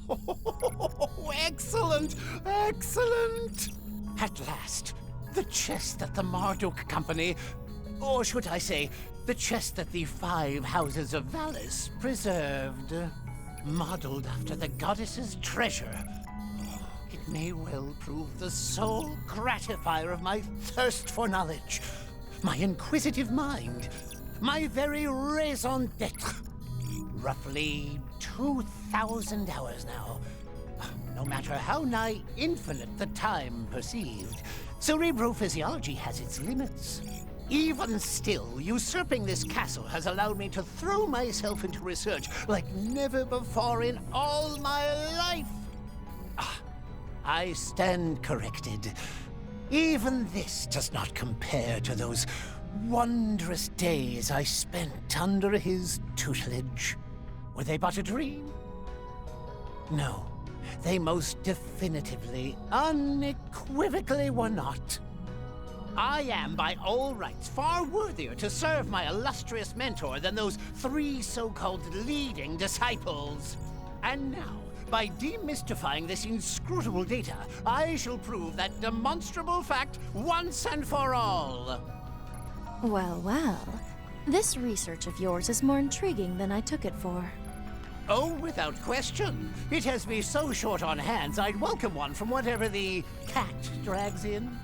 Oh, excellent! Excellent! At last, the chest that the Marduk Company, or should I say, the chest that the 5 houses of Valis preserved, modeled after the goddess's treasure. It may well prove the sole gratifier of my thirst for knowledge, my inquisitive mind, my very raison d'etre. Roughly 2,000 hours now. No matter how nigh infinite the time perceived, cerebrophysiology has its limits. Even still, usurping this castle has allowed me to throw myself into research like never before in all my life. I stand corrected. Even this does not compare to those wondrous days I spent under his tutelage. Were they but a dream? No, they most definitively, unequivocally were not. I am, by all rights, far worthier to serve my illustrious mentor than those 3 so-called leading disciples. And now, by demystifying this inscrutable data, I shall prove that demonstrable fact once and for all. Well, well. This research of yours is more intriguing than I took it for. Oh, without question. It has me so short on hands, I'd welcome one from whatever the cat drags in.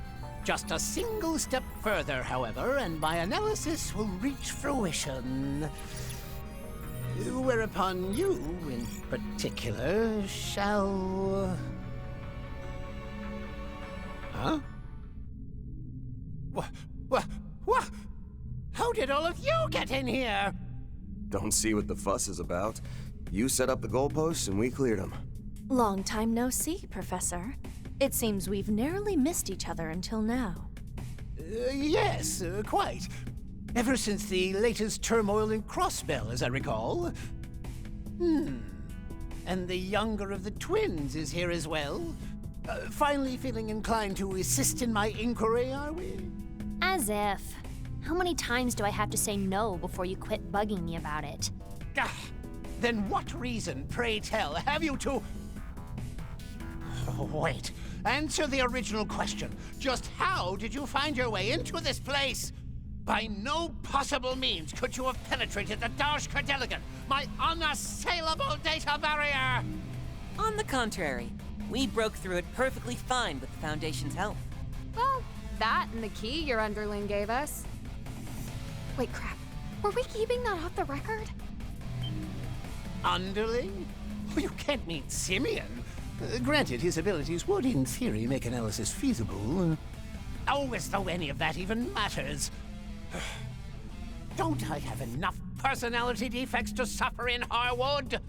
Just a single step further, however, and my analysis will reach fruition. Whereupon you, in particular, shall... Huh? What? How did all of you get in here? Don't see what the fuss is about. You set up the goalposts and we cleared them. Long time no see, Professor. It seems we've narrowly missed each other until now. Yes, quite. Ever since the latest turmoil in Crossbell, as I recall. And the younger of the twins is here as well. Finally feeling inclined to assist in my inquiry, are we? As if. How many times do I have to say no before you quit bugging me about it? Then what reason, pray tell, have you to... Wait. Answer the original question. Just how did you find your way into this place? By no possible means could you have penetrated the Dashka Delegate, my unassailable data barrier! On the contrary, we broke through it perfectly fine with the Foundation's help. Well, that and the key your underling gave us. Wait, crap. Were we keeping that off the record? Underling? Oh, you can't mean Simeon. Granted, his abilities would, in theory, make analysis feasible. Oh, as though any of that even matters. Don't I have enough personality defects to suffer in Harwood?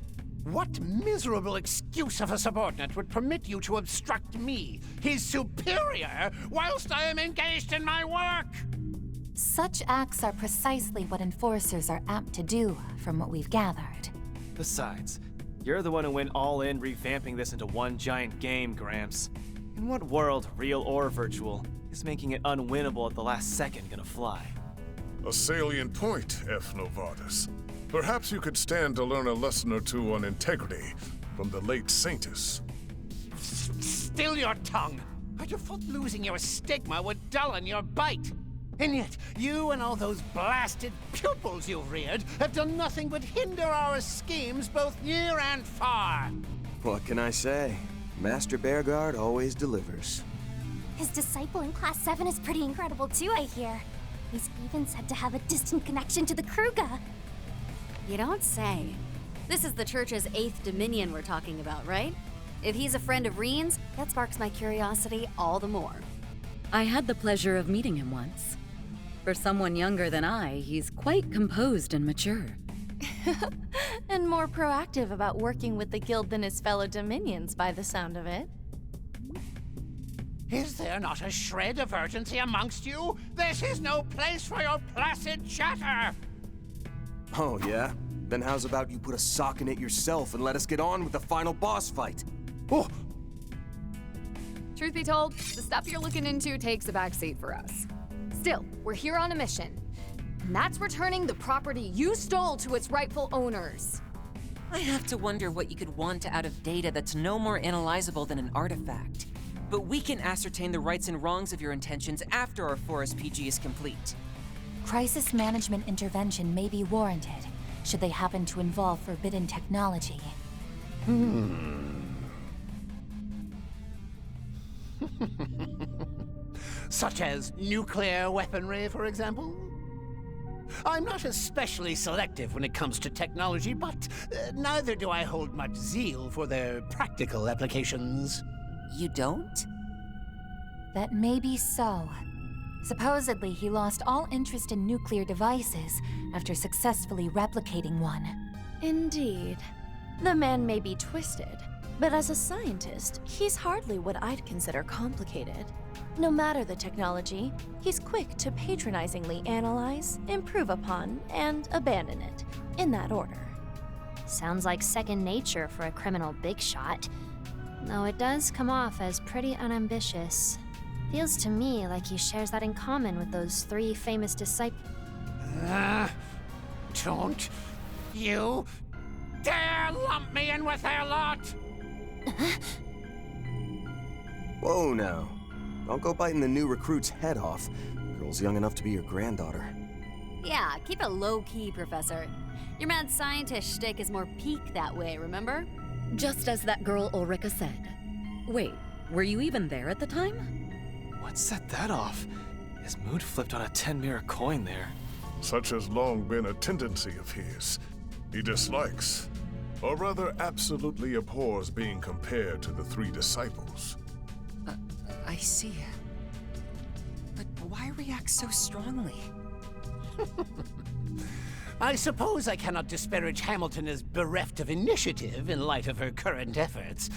What miserable excuse of a subordinate would permit you to obstruct me, his superior, whilst I am engaged in my work? Such acts are precisely what enforcers are apt to do, from what we've gathered. Besides, you're the one who went all in revamping this into one giant game, Gramps. In what world, real or virtual, is making it unwinnable at the last second gonna fly? A salient point, F. Novartis. Perhaps you could stand to learn a lesson or two on integrity from the late Saintus. Still your tongue! I'd have thought losing your stigma would dullin your bite. And yet, you and all those blasted pupils you've reared have done nothing but hinder our schemes both near and far. What can I say? Master Bearguard always delivers. His disciple in Class 7 is pretty incredible too, I hear. He's even said to have a distant connection to the Kruga. You don't say. This is the Church's 8th Dominion we're talking about, right? If he's a friend of Reen's, that sparks my curiosity all the more. I had the pleasure of meeting him once. For someone younger than I, he's quite composed and mature. And more proactive about working with the guild than his fellow Dominions, by the sound of it. Is there not a shred of urgency amongst you? This is no place for your placid chatter! Oh, yeah? Then how's about you put a sock in it yourself and let us get on with the final boss fight? Oh! Truth be told, the stuff you're looking into takes a backseat for us. Still, we're here on a mission. And that's returning the property you stole to its rightful owners. I have to wonder what you could want out of data that's no more analyzable than an artifact. But we can ascertain the rights and wrongs of your intentions after our Forest PG is complete. Crisis management intervention may be warranted, should they happen to involve forbidden technology. Such as nuclear weaponry, for example? I'm not especially selective when it comes to technology, but neither do I hold much zeal for their practical applications. You don't? That may be so. Supposedly, he lost all interest in nuclear devices after successfully replicating one. Indeed. The man may be twisted, but as a scientist, he's hardly what I'd consider complicated. No matter the technology, he's quick to patronizingly analyze, improve upon, and abandon it, in that order. Sounds like second nature for a criminal big shot. Though it does come off as pretty unambitious. Feels to me like he shares that in common with those 3 famous disciples. Don't you dare lump me in with their lot! Whoa now. Don't go biting the new recruit's head off. Girl's young enough to be your granddaughter. Yeah, keep it low-key, Professor. Your mad scientist shtick is more peak that way, remember? Just as that girl Ulrika said. Wait, were you even there at the time? What set that off? His mood flipped on a 10-mirror coin there. Such has long been a tendency of his. He dislikes, or rather absolutely abhors being compared to the 3 disciples. I see. But why react so strongly? I suppose I cannot disparage Hamilton as bereft of initiative in light of her current efforts.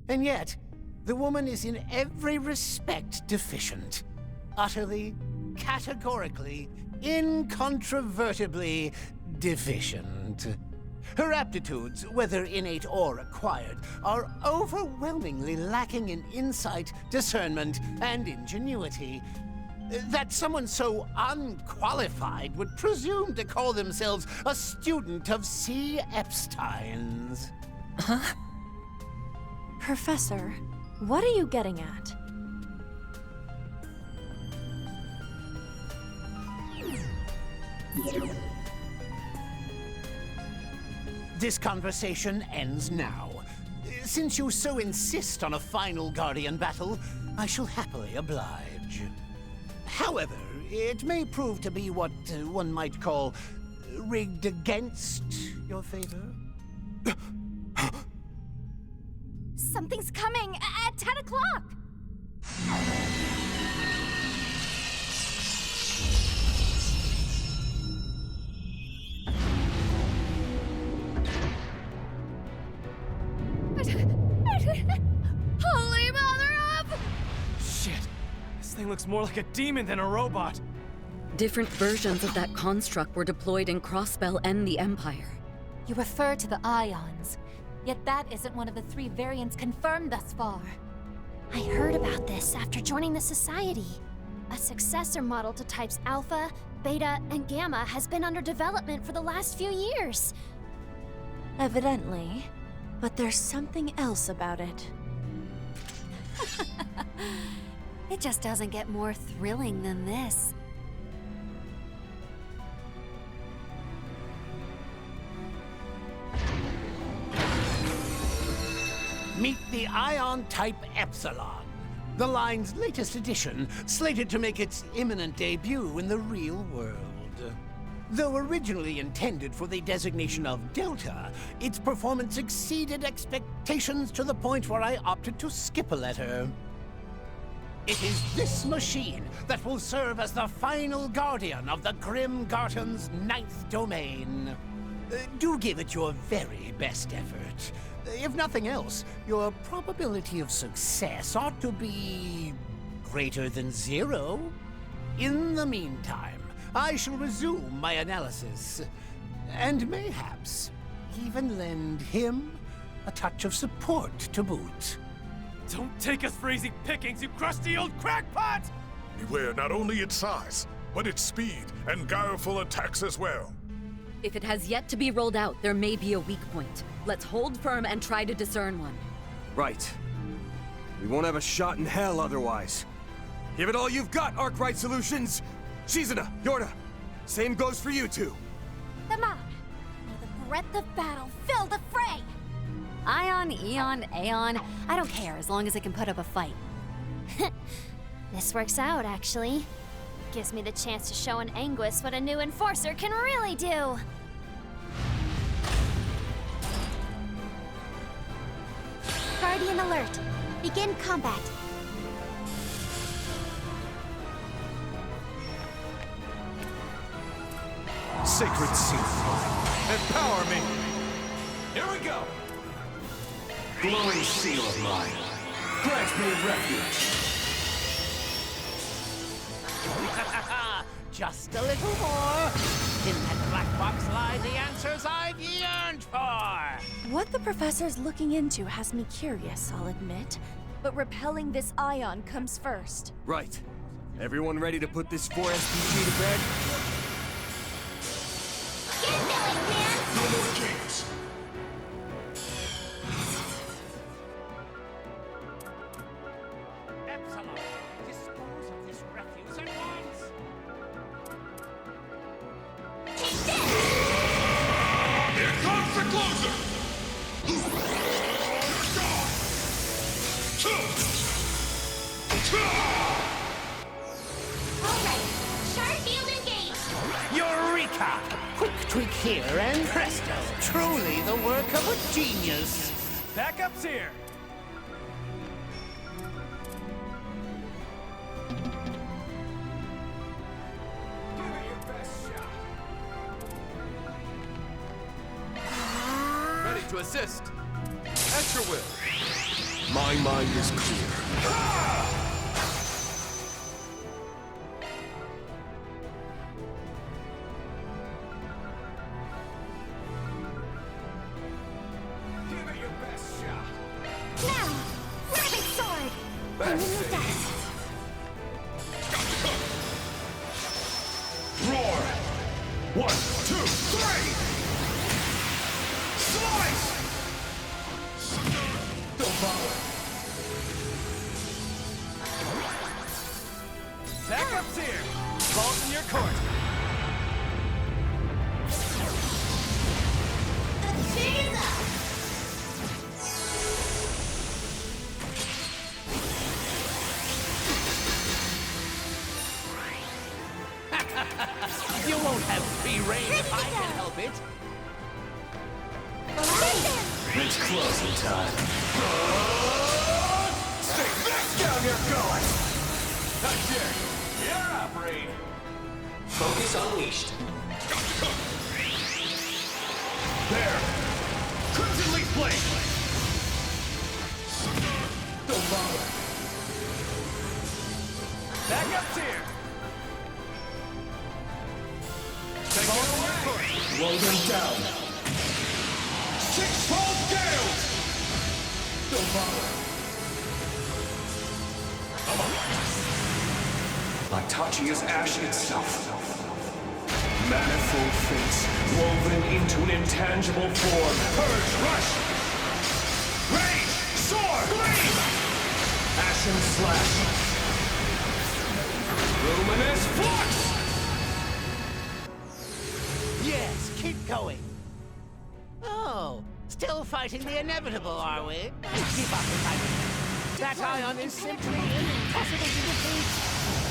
And yet, the woman is in every respect deficient. Utterly, categorically, incontrovertibly deficient. Her aptitudes, whether innate or acquired, are overwhelmingly lacking in insight, discernment, and ingenuity. That someone so unqualified would presume to call themselves a student of C. Epstein's. Huh? Professor, what are you getting at? This conversation ends now. Since you so insist on a final Guardian battle, I shall happily oblige. However, it may prove to be what one might call rigged against your favor. Something's coming at 10 o'clock! Holy mother of... Shit! This thing looks more like a demon than a robot! Different versions of that construct were deployed in Crossbell and the Empire. You refer to the ions, yet that isn't one of the 3 variants confirmed thus far. I heard about this after joining the Society. A successor model to types Alpha, Beta, and Gamma has been under development for the last few years. Evidently. But there's something else about it. It just doesn't get more thrilling than this. Meet the Ion Type Epsilon, the line's latest edition, slated to make its imminent debut in the real world. Though originally intended for the designation of Delta, its performance exceeded expectations to the point where I opted to skip a letter. It is this machine that will serve as the final guardian of the Grim Garten's 9th domain. Do give it your very best effort. If nothing else, your probability of success ought to be greater than 0. In the meantime, I shall resume my analysis, and mayhaps even lend him a touch of support to boot. Don't take us for easy pickings, you crusty old crackpot! Beware not only its size, but its speed and guileful attacks as well. If it has yet to be rolled out, there may be a weak point. Let's hold firm and try to discern one. Right. We won't have a shot in hell otherwise. Give it all you've got, Arkwright Solutions! Shizuna, Yorda, same goes for you two. Come on! May the breath of battle fill the fray! Ion, Eon, Aeon, I don't care as long as it can put up a fight. This works out, actually. Gives me the chance to show an Anguis what a new enforcer can really do. Guardian alert. Begin combat. Sacred seal of mine, empower me! Here we go! Glowing seal of mine, grant me refuge! Just a little more. In that black box lie the answers I've yearned for. What the professor's looking into has me curious, I'll admit. But repelling this ion comes first. Right. Everyone ready to put this 4 SPG to bed? No more games. Epsilon, dispose of this refuse at once. Here comes the closer! Eureka! Quick tweak here and presto. Truly the work of a genius. Backup's here! Give it your best shot. Ready to assist. At your will. My mind is clear. Give it your best shot. Now! Rabbit sword! Back And in the safe. dust! Roar! 1, 2, 3! Slice! Don't bother. Backup's here! Ball's in your court! You won't have free reign if I can help it. It's closing time. Stay back down your gullet! Not yet. You're up, Rain. Focus unleashed. There! Crimson Leaf Blade! Don't bother. Backup's here! Take it away! Roll them down. Sixfold gales! Don't bother. Itachi is ash itself. Manifold fates woven into an intangible form. Purge, rush! Rage! Soar! Gleam! Ashen slash! Luminous flux! Yes, keep going. Oh, still fighting the inevitable, are we? Keep up the fighting. That ion is simply impossible to defeat.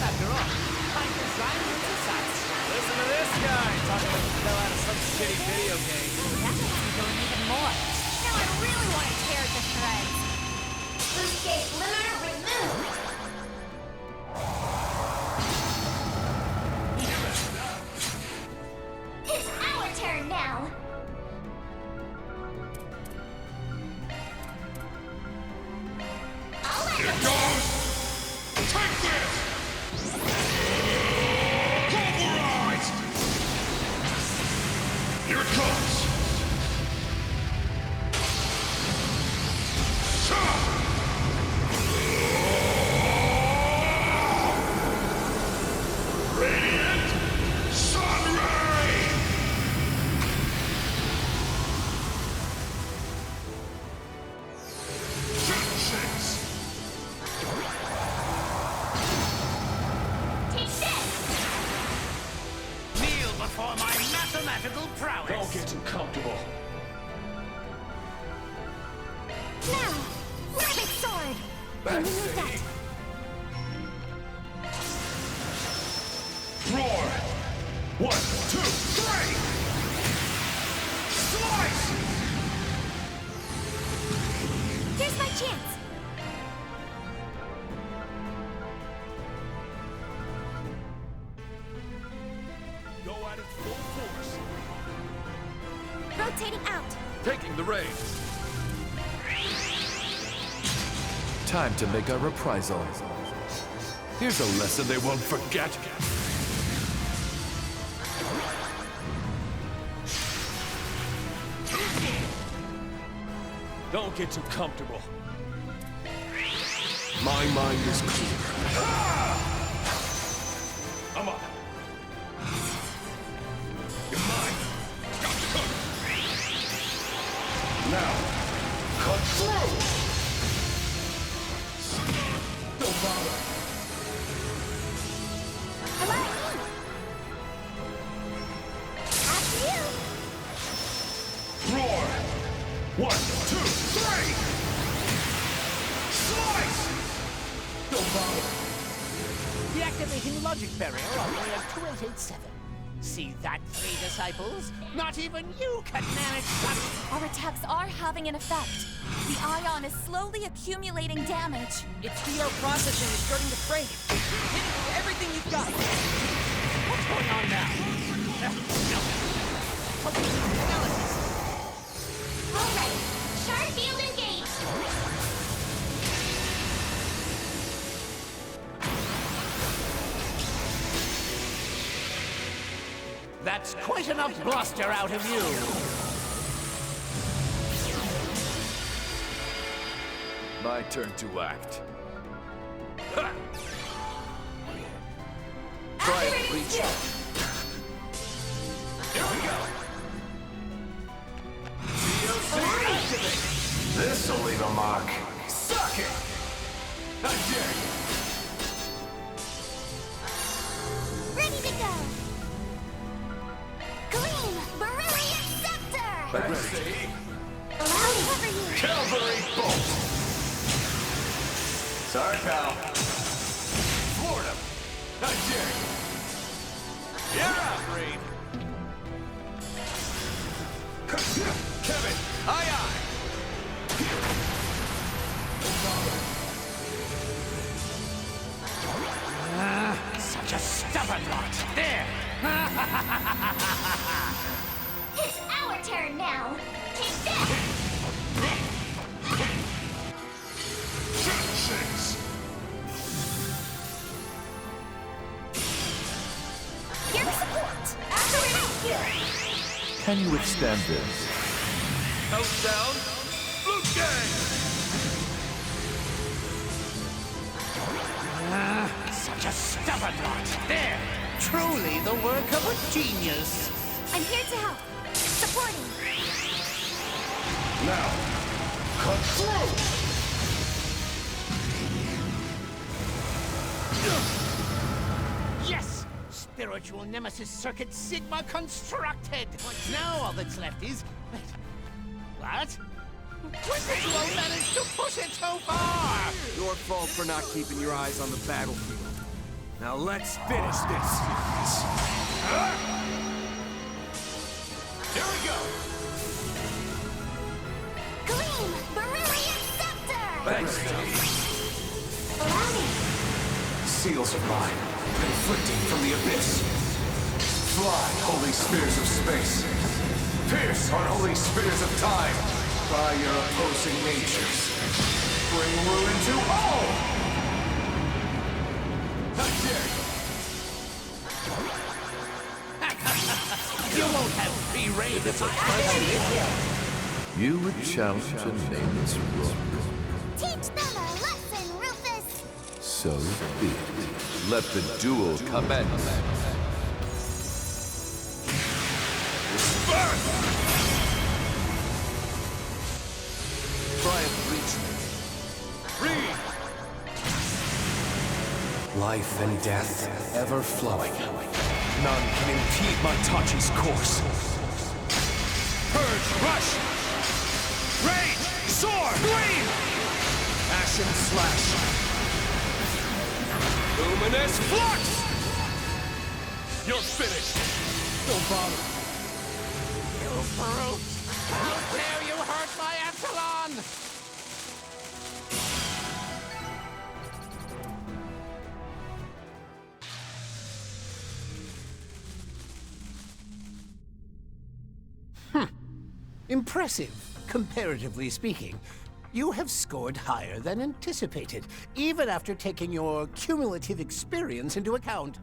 After all, I designed it to science. Listen to this guy talking like he fell out of some shitty video game. That makes me go even more. Now I really want to tear it to shreds. Escape limiter removed! It's our turn now! Here it goes! Take this! Pulverize! Here it comes! Shot! prowess! Don't get too comfortable. Now! Rabbit sword! And we need that! Roar! 1, 2, 3! Slice! Here's my chance! Go at it full force. Rotating out! Taking the reins. Time to make a reprisal. Here's a lesson they won't forget. Don't get too comfortable. My mind is clear. I'm up. You're mine. Got you covered. Now, cut through. Don't bother. Come on! After you! Roar! 1, 2, 3! Slice! Don't bother. Deactivating logic barrier on way of 2887. See that, three disciples? Not even you can manage that! Our attacks are having an effect. The ion is slowly accumulating damage. Its VR processing is starting to frame. Hit it with everything you've got. What's going on now? No. Analysis. Alright! Sharp field engaged! That's quite enough bluster out of you! My turn to act. Ha! Try and reach it. Here we go. DOC activate. This'll leave a mark. Suck it. I dare you. Ready to go! Gleam! Beryllium Scepter! Ready. I'll cover you! Cavalry bolt. Sorry, pal. Floored him. I dare you. You're out, Reed. Kevin, aye aye. Such a stubborn lot! There! It's our turn now! Take that! Six. Here for support! Activate! Can you withstand this? Countdown. Blue gang. Such a stubborn lot! There! Truly the work of a genius! I'm here to help! Supporting! Now, cut through. Yes! Spiritual Nemesis Circuit Sigma constructed! Now all that's left is... Wait. What? When did you all manage to push it so far? Your fault for not keeping your eyes on the battlefield. Now let's finish this. Here we go. Gleam! Beryllium Scepter! Thanks, Allow me! Seals of mine, conflicting from the abyss. Fly, holy spears of space. Pierce, unholy spears of time. By your opposing natures. Bring ruin to all! How dare you! You won't have free reign if I You would challenge a nameless rook. Teach them a lesson, Rufus! So be it. Let the duel commence. Try and reach me. Read! Life and death, ever flowing. None can impede my Tachi's course. Purge! Rush! Rage! Soar! Scream! Ashen Slash! Luminous Flux! You're finished! Don't bother. You brute! How dare you hurt my Epsilon! Impressive, comparatively speaking. You have scored higher than anticipated, even after taking your cumulative experience into account.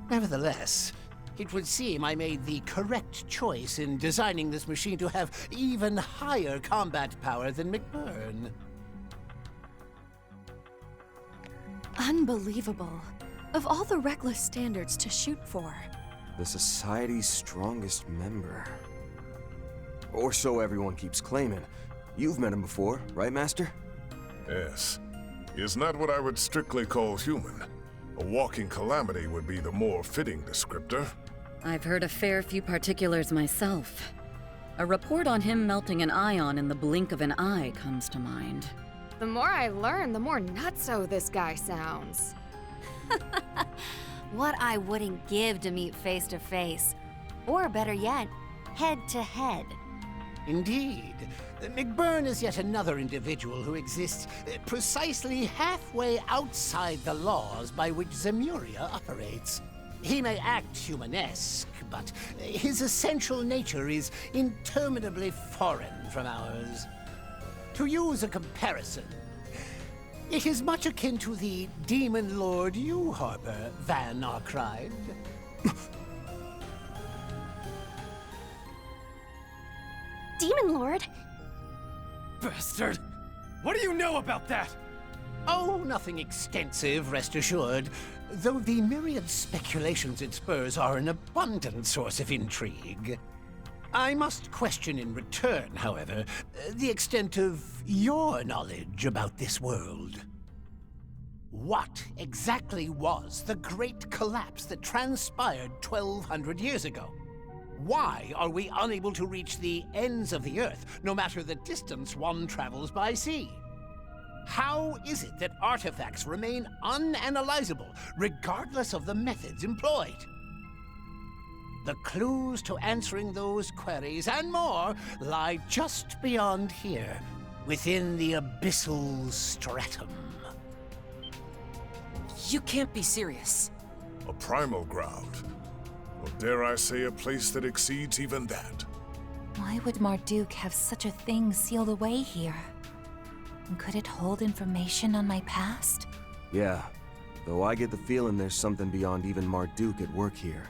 Nevertheless, it would seem I made the correct choice in designing this machine to have even higher combat power than McBurn. Unbelievable. Of all the reckless standards to shoot for. The Society's strongest member. Or so everyone keeps claiming. You've met him before, right, Master? Yes. He is not what I would strictly call human. A walking calamity would be the more fitting descriptor. I've heard a fair few particulars myself. A report on him melting an ion in the blink of an eye comes to mind. The more I learn, the more nutso this guy sounds. What I wouldn't give to meet face to face. Or better yet, head to head. Indeed. McBurn is yet another individual who exists precisely halfway outside the laws by which Zemuria operates. He may act humanesque, but his essential nature is interminably foreign from ours. To use a comparison, it is much akin to the demon lord you harbor, Van Arkride. Demon Lord? Bastard! What do you know about that? Oh, nothing extensive, rest assured. Though the myriad speculations it spurs are an abundant source of intrigue. I must question in return, however, the extent of your knowledge about this world. What exactly was the great collapse that transpired 1,200 years ago? Why are we unable to reach the ends of the Earth, no matter the distance one travels by sea? How is it that artifacts remain unanalyzable, regardless of the methods employed? The clues to answering those queries and more lie just beyond here, within the abyssal stratum. You can't be serious. A primal ground. Or dare I say a place that exceeds even that. Why would Marduk have such a thing sealed away here? And could it hold information on my past? Yeah, though I get the feeling there's something beyond even Marduk at work here.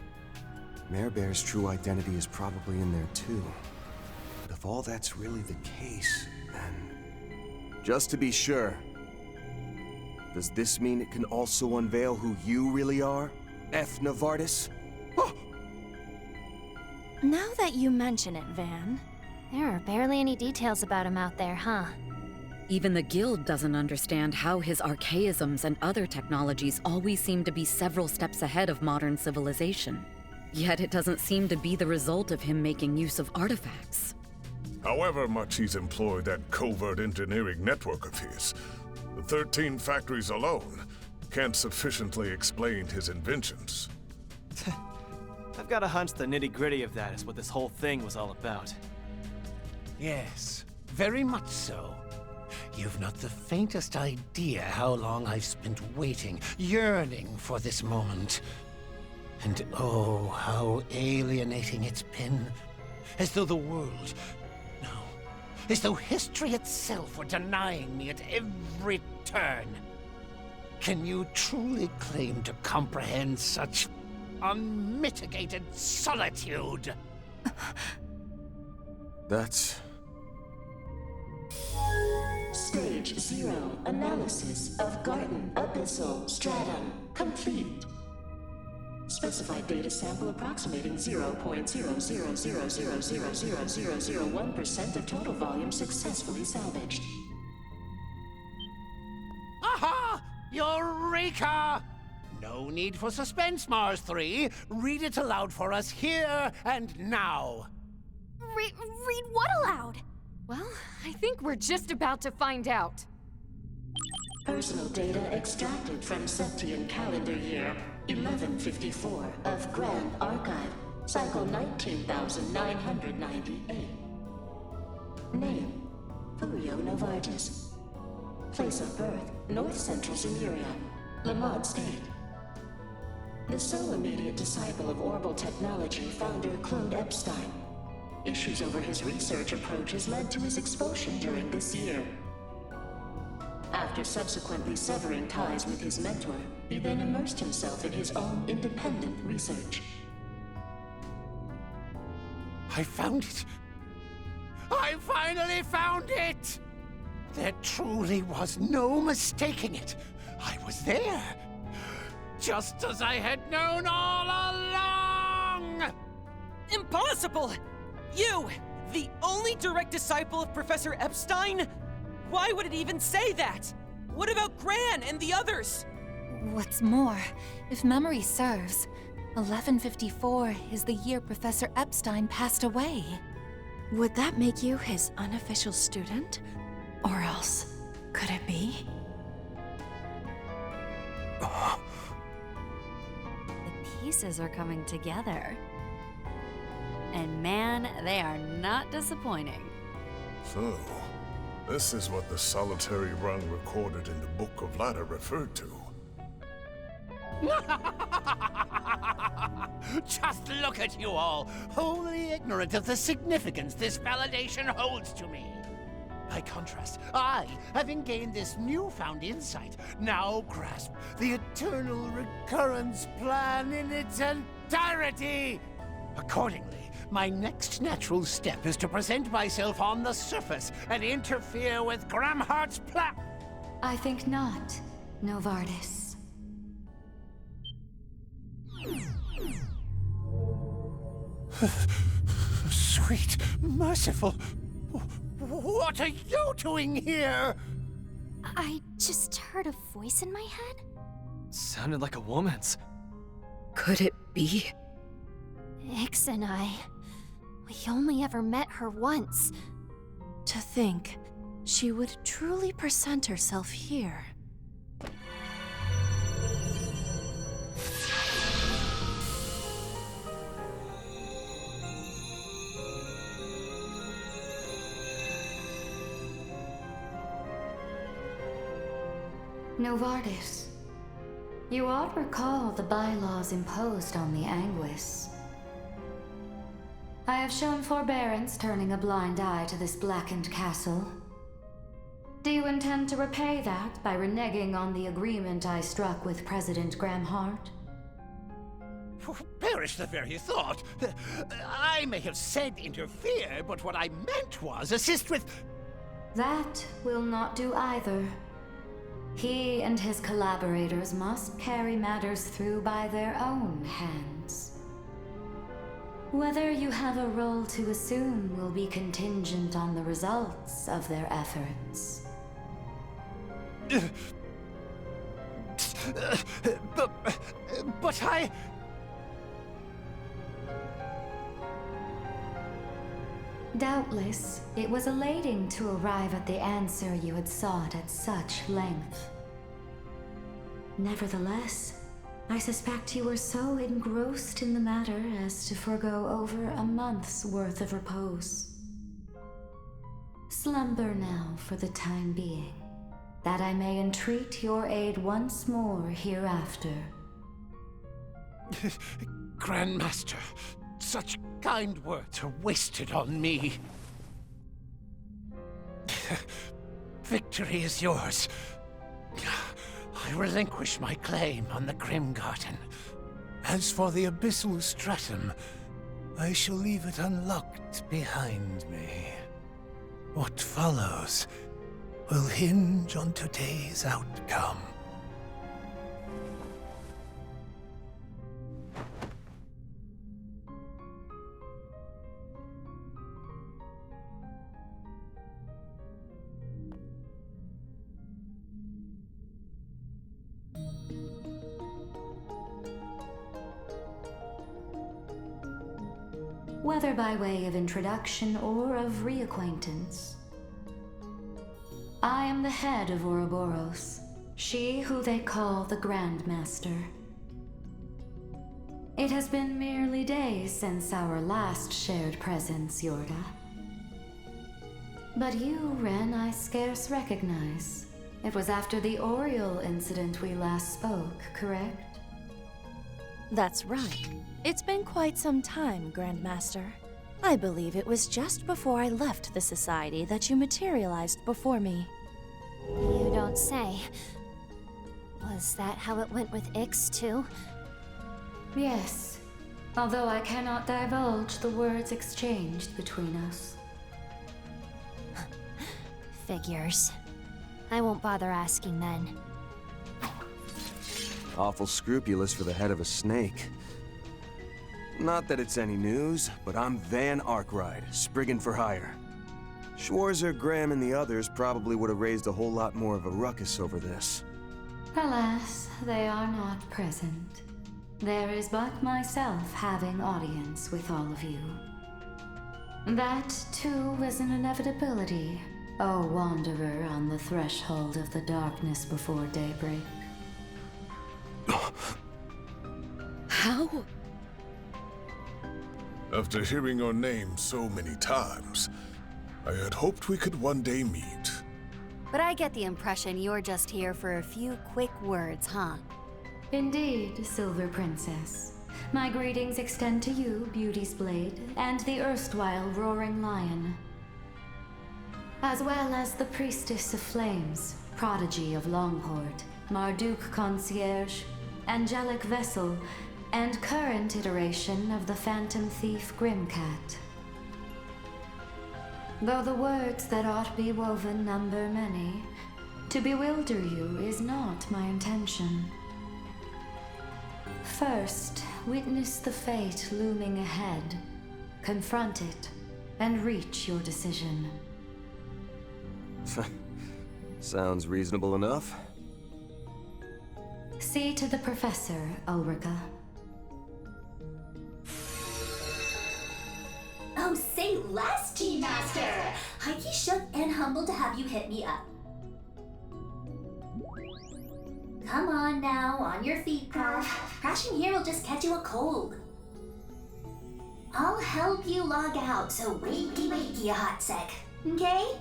Mare Bear's true identity is probably in there too. But if all that's really the case, then... Just to be sure, does this mean it can also unveil who you really are, F. Novartis? Now that you mention it, Van... There are barely any details about him out there, huh? Even the Guild doesn't understand how his archaisms and other technologies always seem to be several steps ahead of modern civilization. Yet it doesn't seem to be the result of him making use of artifacts. However much he's employed that covert engineering network of his, the 13 factories alone can't sufficiently explain his inventions. I've got a hunch the nitty-gritty of that is what this whole thing was all about. Yes, very much so. You've not the faintest idea how long I've spent waiting, yearning for this moment. And oh, how alienating it's been. As though the world, no, as though history itself were denying me at every turn. Can you truly claim to comprehend such unmitigated solitude? That's... Stage 0 analysis of Garten abyssal stratum complete. Specified data sample approximating 0.0000000001% of total volume successfully salvaged. Aha! Eureka! No need for suspense, Mars 3. Read it aloud for us here and now. Read what aloud? Well, I think we're just about to find out. Personal data extracted from Septian calendar year 1154 of Grand Archive, cycle 19,998. Name, Furio Novartis. Place of birth, North Central Cimmeria, Lamont State. The sole immediate disciple of Orbital Technology founder Claude Epstein. Issues over his research approaches led to his expulsion during this year. After subsequently severing ties with his mentor, he then immersed himself in his own independent research. I found it! I finally found it! There truly was no mistaking it. I was there. Just as I had known all along! Impossible! You, the only direct disciple of Professor Epstein? Why would it even say that? What about Gran and the others? What's more, if memory serves, 1154 is the year Professor Epstein passed away. Would that make you his unofficial student? Or else, could it be? The pieces are coming together. And man, they are not disappointing. So, this is what the solitary rung recorded in the Book of Ladder referred to. Just look at you all, wholly ignorant of the significance this validation holds to me. By contrast, I, having gained this newfound insight, now grasp the eternal recurrence plan in its entirety. Accordingly, my next natural step is to present myself on the surface and interfere with Gramhart's plan. I think not, Novartis. Sweet, merciful. What are you doing here? I just heard a voice in my head. Sounded like a woman's. Could it be? Ix and I, we only ever met her once. To think she would truly present herself here. Novartis, you ought recall the bylaws imposed on the Anguis. I have shown forbearance turning a blind eye to this blackened castle. Do you intend to repay that by reneging on the agreement I struck with President Gramhart? Perish the very thought. I may have said interfere, but what I meant was assist with... That will not do either. He and his collaborators must carry matters through by their own hands. Whether you have a role to assume will be contingent on the results of their efforts. But I... Doubtless, it was elating to arrive at the answer you had sought at such length. Nevertheless, I suspect you were so engrossed in the matter as to forego over a month's worth of repose. Slumber now for the time being, that I may entreat your aid once more hereafter. Grandmaster, such kind words are wasted on me. Victory is yours. I relinquish my claim on the Grim Garten. As for the abyssal stratum, I shall leave it unlocked behind me. What follows will hinge on today's outcome. whether by way of introduction or of reacquaintance. I am the head of Ouroboros, she who they call the Grandmaster. It has been merely days since our last shared presence, Yorda. But you, Ren, I scarce recognize. It was after the Oriole incident we last spoke, correct? That's right. It's been quite some time, Grandmaster. I believe it was just before I left the Society that you materialized before me. You don't say. Was that how it went with Ix, too? Yes, although I cannot divulge the words exchanged between us. Figures. I won't bother asking then. Awful scrupulous for the head of a snake. Not that it's any news, but I'm Van Arkwright, Spriggan for hire. Schwarzer, Graham, and the others probably would have raised a whole lot more of a ruckus over this. Alas, they are not present. There is but myself having audience with all of you. That, too, is an inevitability, O wanderer on the threshold of the darkness before daybreak. How? After hearing your name so many times, I had hoped we could one day meet. But I get the impression you're just here for a few quick words, huh? Indeed, Silver Princess. My greetings extend to you, Beauty's Blade, and the erstwhile Roaring Lion. As well as the Priestess of Flames, Prodigy of Longhort, Marduk Concierge, Angelic Vessel, and current iteration of the Phantom Thief Grimcat. Though the words that ought be woven number many, to bewilder you is not my intention. First, witness the fate looming ahead, confront it, and reach your decision. Sounds reasonable enough. See to the Professor, Ulrika. Oh, say less, G-Master! Heike shook and humbled to have you hit me up. Come on now, on your feet, Prof. Crashing here will just catch you a cold. I'll help you log out, so wakey a hot sec, okay?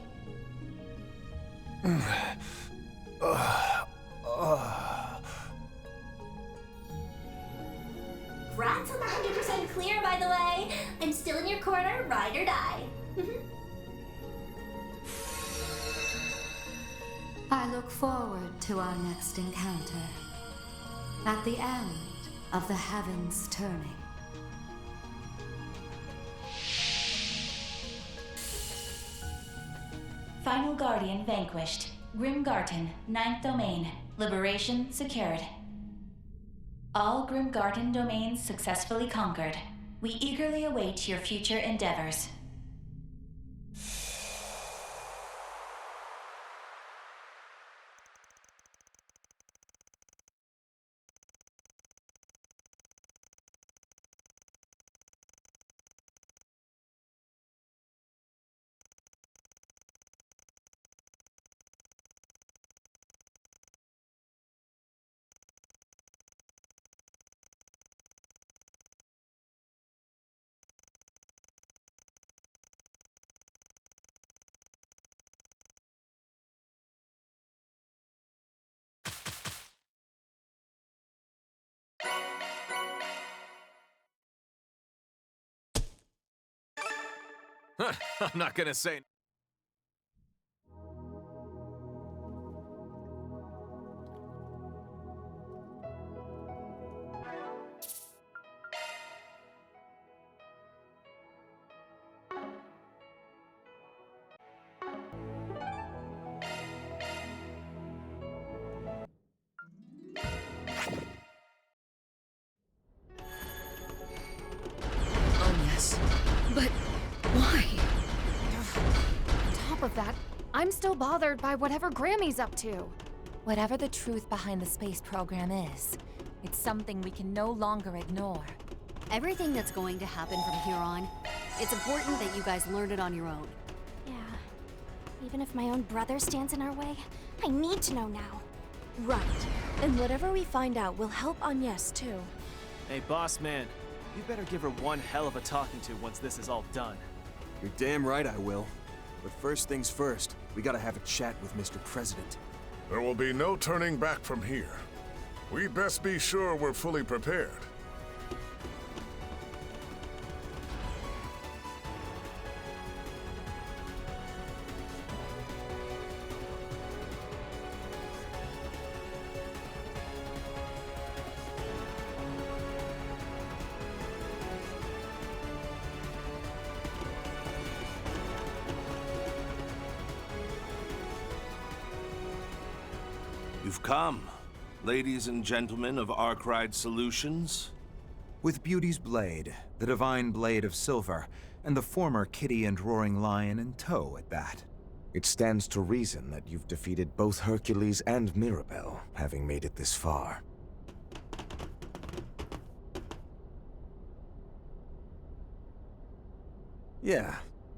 Rat's 100% clear, by the way. I'm still in your corner, ride or die. I look forward to our next encounter. At the end of the heavens turning. Final Guardian vanquished. Grim Garten, 9th domain. Liberation secured. All Grim Garten domains successfully conquered. We eagerly await your future endeavors. I'm not gonna say. But why? On top of that, I'm still bothered by whatever Grammy's up to. Whatever the truth behind the space program is, it's something we can no longer ignore. Everything that's going to happen from here on, it's important that you guys learn it on your own. Yeah. Even if my own brother stands in our way, I need to know now. Right. And whatever we find out will help Agnes too. Hey, boss man, you better give her one hell of a talking to once this is all done. You're damn right I will. But first things first, we gotta have a chat with Mr. President. There will be no turning back from here. We'd best be sure we're fully prepared. You've come, ladies and gentlemen of Arkride Solutions. With Beauty's blade, the divine blade of silver, and the former Kitty and Roaring Lion in tow at that. It stands to reason that you've defeated both Hercules and Mirabelle, having made it this far. Yeah,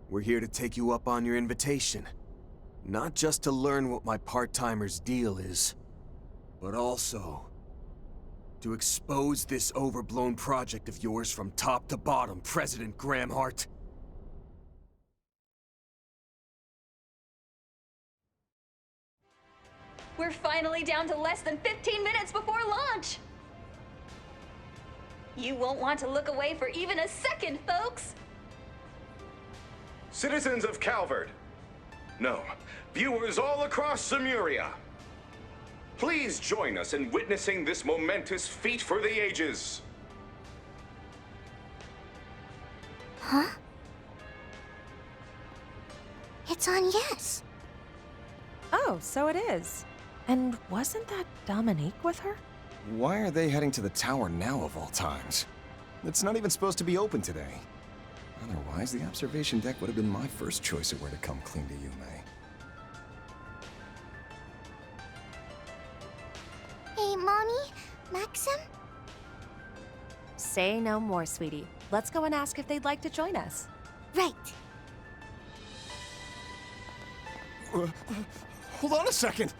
we're here to take you up on your invitation. Not just to learn what my part-timer's deal is, but also to expose this overblown project of yours from top to bottom, President Gramhart. We're finally down to less than 15 minutes before launch! You won't want to look away for even a second, folks! Citizens of Calvert. No, viewers all across Zemuria. Please join us in witnessing this momentous feat for the ages. Huh? It's Agnes. Oh, so it is. And wasn't that Dominique with her? Why are they heading to the tower now of all times? It's not even supposed to be open today. Otherwise, the observation deck would have been my first choice of where to come clean to you, May. Hey, Mommy? Maxim? Say no more, sweetie. Let's go and ask if they'd like to join us. Right. Hold on a second!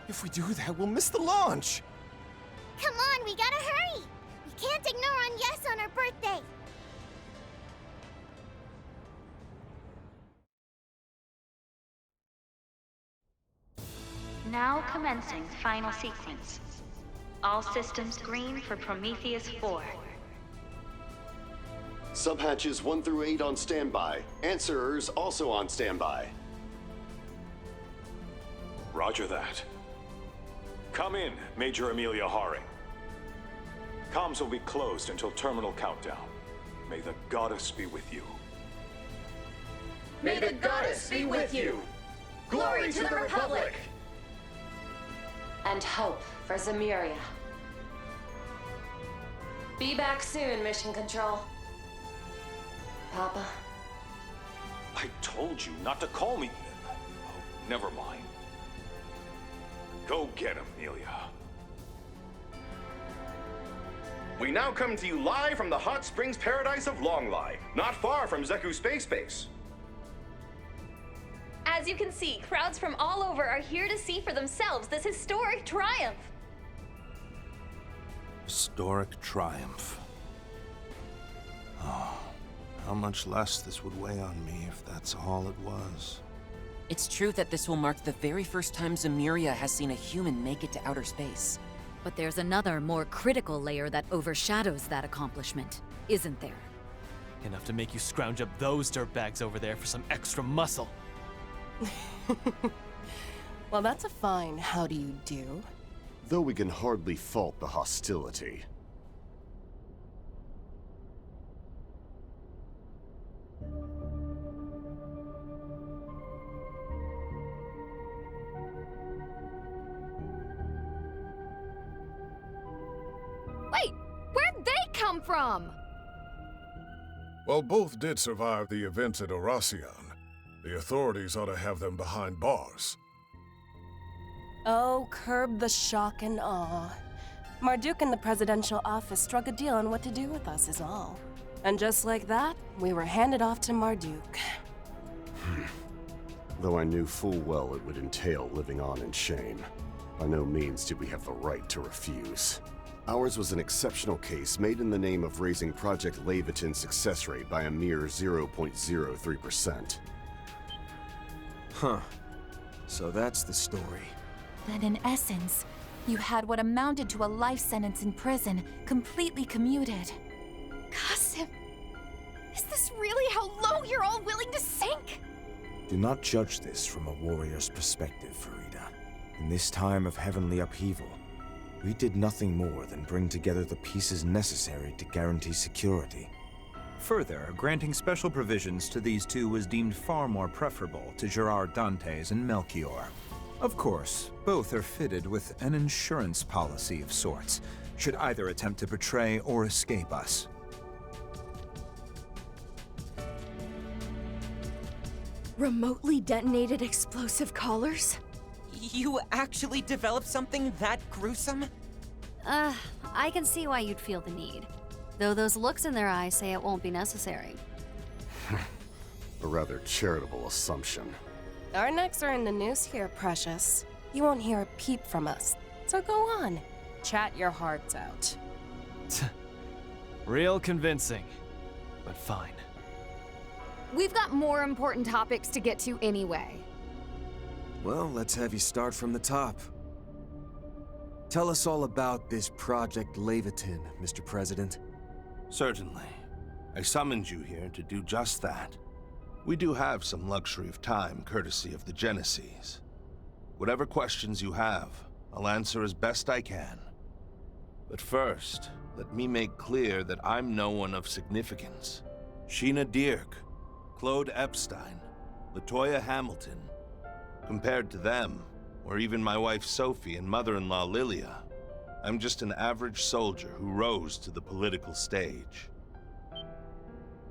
If we do that, we'll miss the launch! Come on, we gotta hurry! We can't ignore Agnes on her birthday! Now commencing final sequence. All systems green for Prometheus 4. Subhatches 1 through 8 on standby. Answerers also on standby. Roger that. Come in, Major Amelia Haring. Comms will be closed until terminal countdown. May the goddess be with you. May the goddess be with you! Glory to the Republic! And hope for Zemuria. Be back soon, Mission Control. Papa? I told you not to call me. Oh, never mind. Go get him, Amelia. We now come to you live from the hot springs paradise of Longlai, not far from Zeku Space Base. As you can see, crowds from all over are here to see for themselves this historic triumph. Historic triumph. Oh, how much less this would weigh on me if that's all it was. It's true that this will mark the very first time Zemuria has seen a human make it to outer space. But there's another, more critical layer that overshadows that accomplishment, isn't there? Enough to make you scrounge up those dirtbags over there for some extra muscle. Well, that's a fine how do you do. Though we can hardly fault the hostility. Wait, where'd they come from? While both did survive the events at Oracion, the authorities ought to have them behind bars. Oh, curb the shock and awe. Marduk and the presidential office struck a deal on what to do with us is all. And just like that, we were handed off to Marduk. Though I knew full well it would entail living on in shame, by no means did we have the right to refuse. Ours was an exceptional case made in the name of raising Project Leviathan's success rate by a mere 0.03%. Huh. So that's the story. Then in essence, you had what amounted to a life sentence in prison, completely commuted. Qasim, is this really how low you're all willing to sink? Do not judge this from a warrior's perspective, Farida. In this time of heavenly upheaval, we did nothing more than bring together the pieces necessary to guarantee security. Further, granting special provisions to these two was deemed far more preferable to Gerard Dantes and Melchior. Of course, both are fitted with an insurance policy of sorts, should either attempt to betray or escape us. Remotely detonated explosive collars? You actually developed something that gruesome? I can see why you'd feel the need. Though those looks in their eyes say it won't be necessary. A rather charitable assumption. Our necks are in the noose here, Precious. You won't hear a peep from us. So go on. Chat your hearts out. Real convincing, but fine. We've got more important topics to get to anyway. Well, let's have you start from the top. Tell us all about this Project Leviathan, Mr. President. Certainly. I summoned you here to do just that. We do have some luxury of time, courtesy of the Genesis. Whatever questions you have, I'll answer as best I can. But first, let me make clear that I'm no one of significance. Sheena Dirk, Claude Epstein, LaToya Hamilton. Compared to them, or even my wife Sophie and mother-in-law Lilia, I'm just an average soldier who rose to the political stage.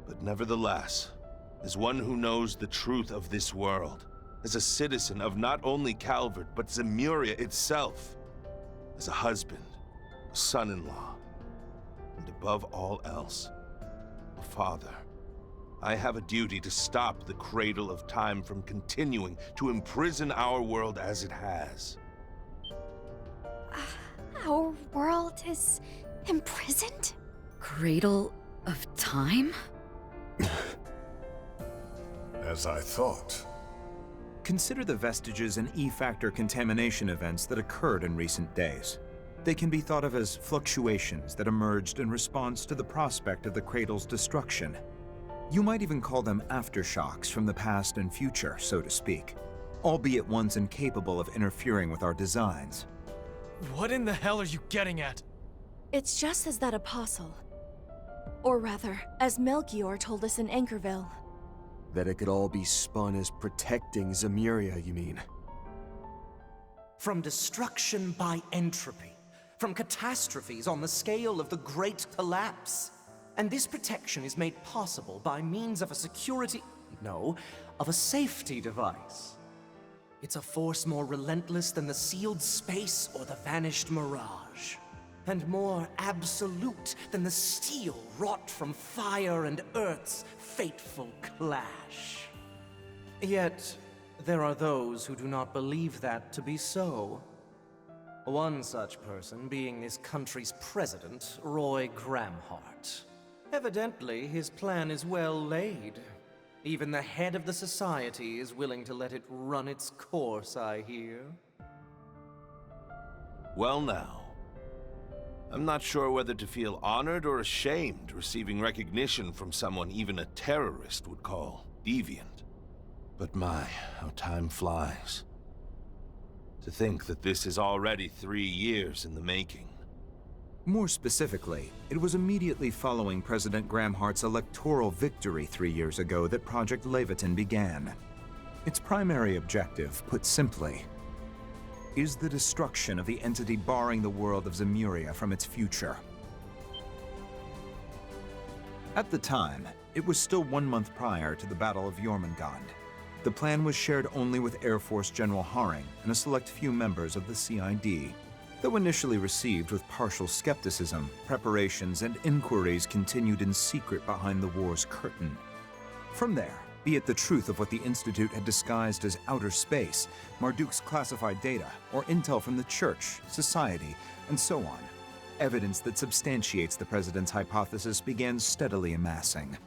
But nevertheless, as one who knows the truth of this world, as a citizen of not only Calvert, but Zemuria itself, as a husband, a son-in-law, and above all else, a father, I have a duty to stop the cradle of time from continuing to imprison our world as it has. Our world is imprisoned? Cradle of time? As I thought. Consider the vestiges and E-factor contamination events that occurred in recent days. They can be thought of as fluctuations that emerged in response to the prospect of the Cradle's destruction. You might even call them aftershocks from the past and future, so to speak, albeit ones incapable of interfering with our designs. What in the hell are you getting at? It's just as that apostle. Or rather, as Melchior told us in Anchorville. That it could all be spun as protecting Zemuria, you mean? From destruction by entropy, from catastrophes on the scale of the Great Collapse. And this protection is made possible by means of a of a safety device. It's a force more relentless than the sealed space or the vanished mirage. And more absolute than the steel wrought from fire and Earth's fateful clash. Yet, there are those who do not believe that to be so. One such person being this country's president, Roy Gramhart. Evidently, his plan is well laid. Even the head of the society is willing to let it run its course, I hear. Well now, I'm not sure whether to feel honored or ashamed receiving recognition from someone even a terrorist would call deviant. But my, how time flies. To think that this is already 3 years in the making. More specifically, it was immediately following President Gramhart's electoral victory 3 years ago that Project Leviathan began. Its primary objective, put simply, is the destruction of the entity barring the world of Zemuria from its future. At the time, it was still 1 month prior to the Battle of Jormungand. The plan was shared only with Air Force General Haring and a select few members of the CID. Though initially received with partial skepticism, preparations and inquiries continued in secret behind the war's curtain. From there, be it the truth of what the Institute had disguised as outer space, Marduk's classified data, or intel from the Church, society, and so on, evidence that substantiates the President's hypothesis began steadily amassing.